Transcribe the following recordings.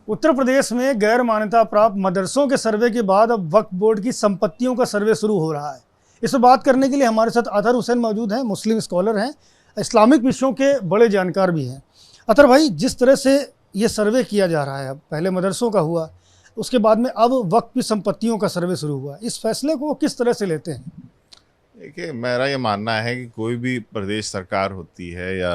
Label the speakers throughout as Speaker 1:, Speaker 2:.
Speaker 1: उत्तर प्रदेश में गैर मान्यता प्राप्त मदरसों के सर्वे के बाद अब वक्फ बोर्ड की संपत्तियों का सर्वे शुरू हो रहा है। इस पर बात करने के लिए हमारे साथ अतहर हुसैन मौजूद हैं, मुस्लिम स्कॉलर हैं, इस्लामिक विषयों के बड़े जानकार भी हैं। अतहर भाई, जिस तरह से ये सर्वे किया जा रहा है, अब पहले मदरसों का हुआ, उसके बाद में अब वक्फ की संपत्तियों का सर्वे शुरू हुआ, इस फैसले को किस तरह से लेते हैं?
Speaker 2: देखिए, मेरा ये मानना है कि कोई भी प्रदेश सरकार होती है या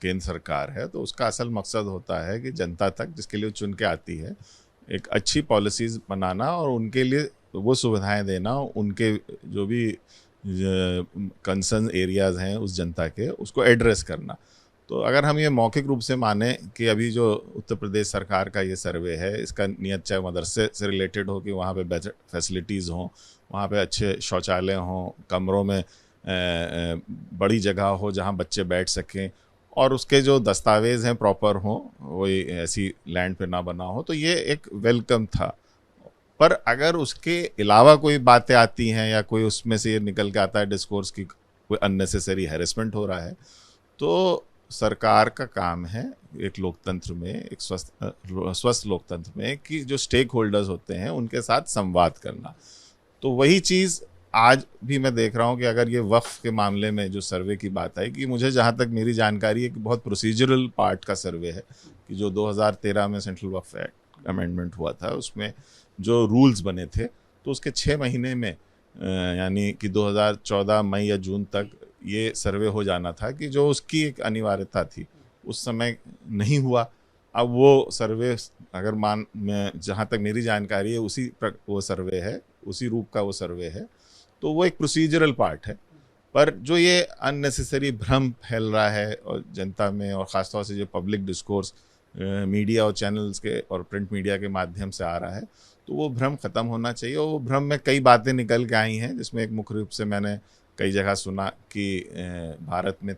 Speaker 2: केंद्र सरकार है, तो उसका असल मकसद होता है कि जनता तक, जिसके लिए चुन के आती है, एक अच्छी पॉलिसीज़ बनाना और उनके लिए वो सुविधाएं देना, उनके जो भी कंसर्न एरियाज़ हैं उस जनता के, उसको एड्रेस करना। तो अगर हम ये मौखिक रूप से माने कि अभी जो उत्तर प्रदेश सरकार का ये सर्वे है, इसका नियत चाहे मदरसे से रिलेटेड हो कि वहाँ पे बेटर फैसिलिटीज़ हों, वहाँ पे अच्छे शौचालय हों, कमरों में बड़ी जगह हो जहाँ बच्चे बैठ सकें, और उसके जो दस्तावेज़ हैं प्रॉपर हों, वही ऐसी लैंड पे ना बना हो, तो ये एक वेलकम था। पर अगर उसके अलावा कोई बातें आती हैं या कोई उसमें से ये निकल के आता है डिस्कोर्स की कोई अननेसेसरी हैरेसमेंट हो रहा है, तो सरकार का काम है एक लोकतंत्र में, एक स्वस्थ लोकतंत्र में, कि जो स्टेक होल्डर्स होते हैं उनके साथ संवाद करना। तो वही चीज़ आज भी मैं देख रहा हूँ कि अगर ये वक्फ के मामले में जो सर्वे की बात आई, कि मुझे जहाँ तक मेरी जानकारी है कि बहुत प्रोसीजरल पार्ट का सर्वे है, कि जो 2013 में सेंट्रल वक्फ एक्ट अमेंडमेंट हुआ था, उसमें जो रूल्स बने थे, तो उसके 6 महीने में यानी कि 2014 मई या जून तक ये सर्वे हो जाना था, कि जो उसकी एक अनिवार्यता थी उस समय नहीं हुआ। अब वो सर्वे अगर जहाँ तक मेरी जानकारी है वो सर्वे है, उसी रूप का वो सर्वे है, तो वो एक प्रोसीजरल पार्ट है। पर जो ये अननेसेसरी भ्रम फैल रहा है और जनता में, और ख़ासतौर से जो पब्लिक डिस्कोर्स मीडिया और चैनल्स के और प्रिंट मीडिया के माध्यम से आ रहा है, तो वो भ्रम ख़त्म होना चाहिए। और वो भ्रम में कई बातें निकल के आई हैं, जिसमें एक मुख्य रूप से मैंने कई जगह सुना कि भारत में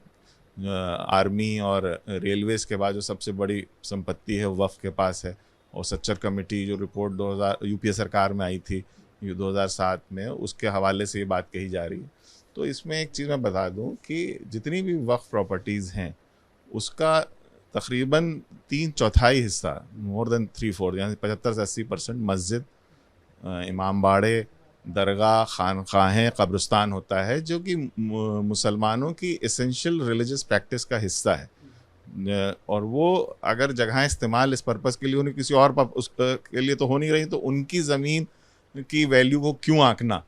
Speaker 2: आर्मी और रेलवेज़ के बाद जो सबसे बड़ी संपत्ति है वो वक्फ के पास है। और सच्चर कमेटी जो रिपोर्ट 2000 यूपीए सरकार में आई थी 2007 में, उसके हवाले से ये बात कही जा रही है। तो इसमें एक चीज़ मैं बता दूं कि जितनी भी वक्फ प्रॉपर्टीज़ हैं, उसका तकरीबन 3/4 हिस्सा, मोर देन 3/4 यानी 75 से 80% मस्जिद, इमाम बाड़े, दरगाह, खानकाहें, कब्रिस्तान होता है, जो कि मुसलमानों की एसेंशियल रिलीजियस प्रैक्टिस का हिस्सा है। और वो अगर जगह इस्तेमाल इस पर्पज़ के लिए होनी, किसी और उस के लिए तो हो नहीं रही, तो उनकी ज़मीन की वैल्यू को क्यों आंकना।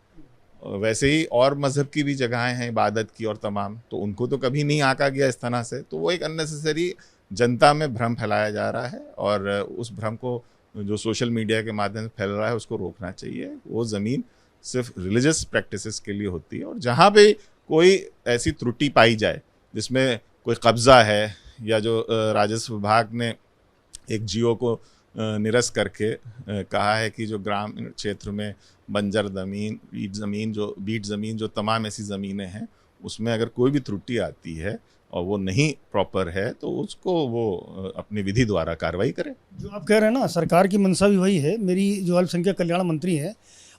Speaker 2: वैसे ही और मज़हब की भी जगहें हैं इबादत की और तमाम, तो उनको तो कभी नहीं आंका गया इस तरह से। तो वो एक अननेसेसरी जनता में भ्रम फैलाया जा रहा है, और उस भ्रम को जो सोशल मीडिया के माध्यम से फैल रहा है उसको रोकना चाहिए। वो ज़मीन सिर्फ रिलीजियस प्रैक्टिसेस के लिए होती है, और जहाँ पे कोई ऐसी त्रुटि पाई जाए जिसमें कोई कब्ज़ा है, या जो राजस्व विभाग ने एक जियो को निरस्त करके कहा है कि जो ग्रामीण क्षेत्र में बंजर ज़मीन, बीट ज़मीन जो तमाम ऐसी ज़मीनें हैं, उसमें अगर कोई भी त्रुटि आती है और वो नहीं प्रॉपर है, तो उसको वो अपनी विधि द्वारा कार्रवाई करे।
Speaker 1: जो आप कह रहे हैं ना, सरकार की मंशा भी वही है। मेरी जो अल्पसंख्यक कल्याण मंत्री है,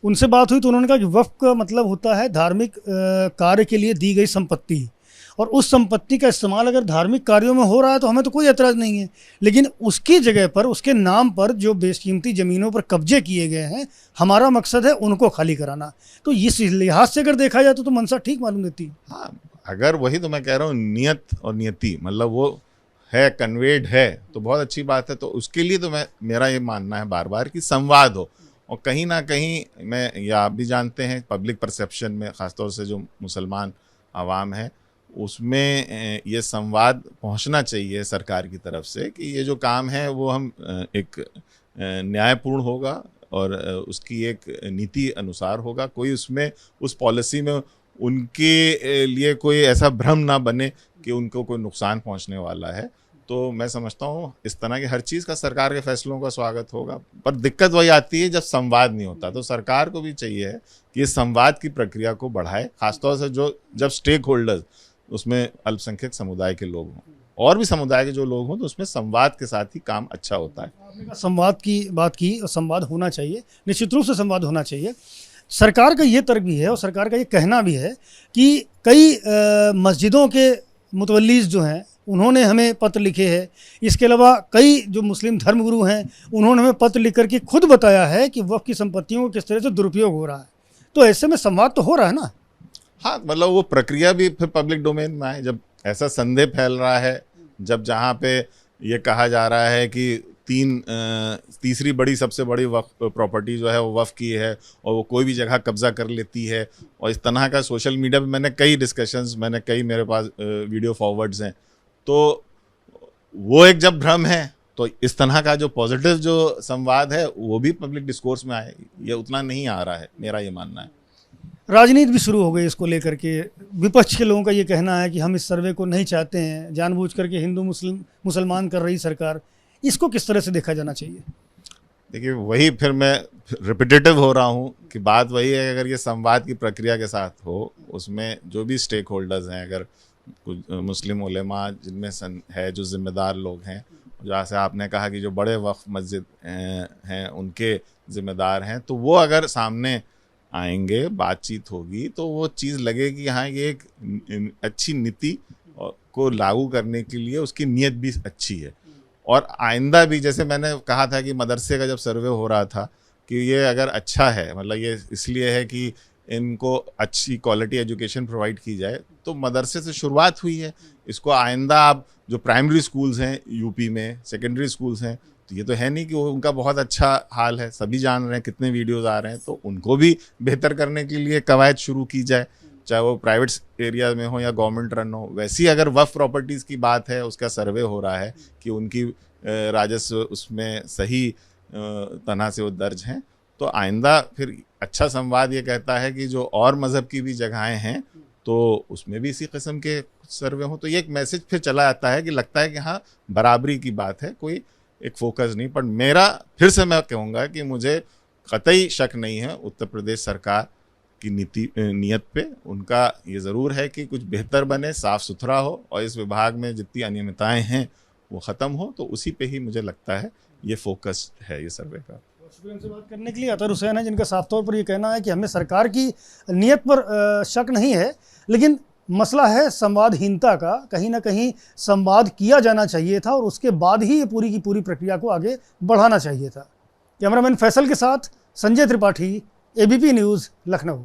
Speaker 1: उनसे बात हुई तो उन्होंने कहा कि वक्फ का मतलब होता है धार्मिक कार्य के लिए दी गई संपत्ति, और उस संपत्ति का इस्तेमाल अगर धार्मिक कार्यों में हो रहा है तो हमें तो कोई एतराज़ नहीं है, लेकिन उसकी जगह पर, उसके नाम पर जो बेशकीमती ज़मीनों पर कब्जे किए गए हैं, हमारा मकसद है उनको खाली कराना। तो इस लिहाज से अगर देखा जाए तो मंशा ठीक मालूम देती है।
Speaker 2: हाँ, अगर वही तो मैं कह रहा हूँ, नियत और नियति मतलब वो है, कन्वेड है, तो बहुत अच्छी बात है। तो उसके लिए तो मेरा ये मानना है बार बार कि संवाद हो। और कहीं ना कहीं या आप भी जानते हैं, पब्लिक परसेप्शन में, ख़ासतौर से जो मुसलमान आवाम है, उसमें ये संवाद पहुंचना चाहिए सरकार की तरफ से कि ये जो काम है वो हम एक न्यायपूर्ण होगा और उसकी एक नीति अनुसार होगा। कोई उसमें उस पॉलिसी में उनके लिए कोई ऐसा भ्रम ना बने कि उनको कोई नुकसान पहुंचने वाला है। तो मैं समझता हूँ इस तरह की हर चीज़ का सरकार के फैसलों का स्वागत होगा। पर दिक्कत वही आती है जब संवाद नहीं होता। तो सरकार को भी चाहिए कि इस संवाद की प्रक्रिया को बढ़ाए, खासतौर से जब स्टेक होल्डर्स, उसमें अल्पसंख्यक समुदाय के लोग हों और भी समुदाय के जो लोग हों, तो उसमें संवाद के साथ ही काम अच्छा होता है।
Speaker 1: आपने संवाद की बात की, और संवाद होना चाहिए, निश्चित रूप से संवाद होना चाहिए। सरकार का ये तर्क भी है और सरकार का ये कहना भी है कि कई मस्जिदों के मुतवल्लीज जो हैं उन्होंने हमें पत्र लिखे हैं। इसके अलावा कई जो मुस्लिम धर्मगुरु हैं उन्होंने हमें पत्र लिख करके खुद बताया है कि वक्फ की संपत्तियों को किस तरह से दुरुपयोग हो रहा है। तो ऐसे में संवाद तो हो रहा है ना।
Speaker 2: हाँ, मतलब वो प्रक्रिया भी फिर पब्लिक डोमेन में आए। जब ऐसा संदेह फैल रहा है, जब जहाँ पे ये कहा जा रहा है कि तीसरी बड़ी सबसे बड़ी वक्फ प्रॉपर्टी जो है वो वक्फ की है और वो कोई भी जगह कब्जा कर लेती है, और इस तरह का सोशल मीडिया पे मैंने कई डिस्कशंस, मेरे पास वीडियो फॉरवर्ड्स हैं, तो वो एक जब भ्रम है तो इस तरह का जो पॉजिटिव जो संवाद है वो भी पब्लिक डिस्कोर्स में आए, ये उतना नहीं आ रहा है, मेरा ये मानना है।
Speaker 1: राजनीति भी शुरू हो गई इसको लेकर के। विपक्ष के लोगों का ये कहना है कि हम इस सर्वे को नहीं चाहते हैं, जानबूझ करके हिंदू मुसलमान कर रही सरकार। इसको किस तरह से देखा जाना चाहिए?
Speaker 2: देखिए, वही फिर मैं रिपीटेटिव हो रहा हूँ कि बात वही है, अगर ये संवाद की प्रक्रिया के साथ हो, उसमें जो भी स्टेक होल्डर्स हैं, अगर कुछ मुस्लिम उलेमा जिनमें है, जो जिम्मेदार लोग हैं, जैसे आपने कहा कि जो बड़े वक्फ मस्जिद हैं उनके जिम्मेदार हैं, तो वो अगर सामने आएंगे, बातचीत होगी, तो वो चीज़ लगेगी हाँ ये एक अच्छी नीति को लागू करने के लिए उसकी नीयत भी अच्छी है। और आइंदा भी, जैसे मैंने कहा था कि मदरसे का जब सर्वे हो रहा था कि ये अगर अच्छा है, मतलब ये इसलिए है कि इनको अच्छी क्वालिटी एजुकेशन प्रोवाइड की जाए, तो मदरसे से शुरुआत हुई है। इसको आइंदा आप जो प्राइमरी स्कूल्स हैं यूपी में, सेकेंडरी स्कूल्स हैं, तो ये तो है नहीं कि उनका बहुत अच्छा हाल है, सभी जान रहे हैं, कितने वीडियोस आ रहे हैं, तो उनको भी बेहतर करने के लिए कवायद शुरू की जाए, चाहे वो प्राइवेट एरिया में हो या गवर्नमेंट रन हो। वैसी अगर वक्फ प्रॉपर्टीज़ की बात है, उसका सर्वे हो रहा है कि उनकी राजस्व उसमें सही तरह से वो दर्ज हैं, तो आइंदा फिर अच्छा संवाद ये कहता है कि जो और मज़हब की भी जगहें हैं तो उसमें भी इसी किस्म के सर्वे हों, तो ये एक मैसेज फिर चला जाता है कि लगता है कि हाँ बराबरी की बात है, कोई एक फोकस नहीं। पर मेरा फिर से मैं कहूँगा कि मुझे कतई शक नहीं है उत्तर प्रदेश सरकार की नीयत पे। उनका ये ज़रूर है कि कुछ बेहतर बने, साफ़ सुथरा हो, और इस विभाग में जितनी अनियमितताएं हैं वो ख़त्म हो, तो उसी पे ही मुझे लगता है ये फोकस है ये सर्वे का।
Speaker 1: शुक्रिया से बात करने के लिए। अतर हुसैन है जिनका साफ तौर पर ये कहना है कि हमें सरकार की नीयत पर शक नहीं है, लेकिन मसला है संवादहीनता का। कहीं ना कहीं संवाद किया जाना चाहिए था और उसके बाद ही ये पूरी की पूरी प्रक्रिया को आगे बढ़ाना चाहिए था। कैमरामैन फैसल के साथ संजय त्रिपाठी, एबीपी न्यूज़, लखनऊ।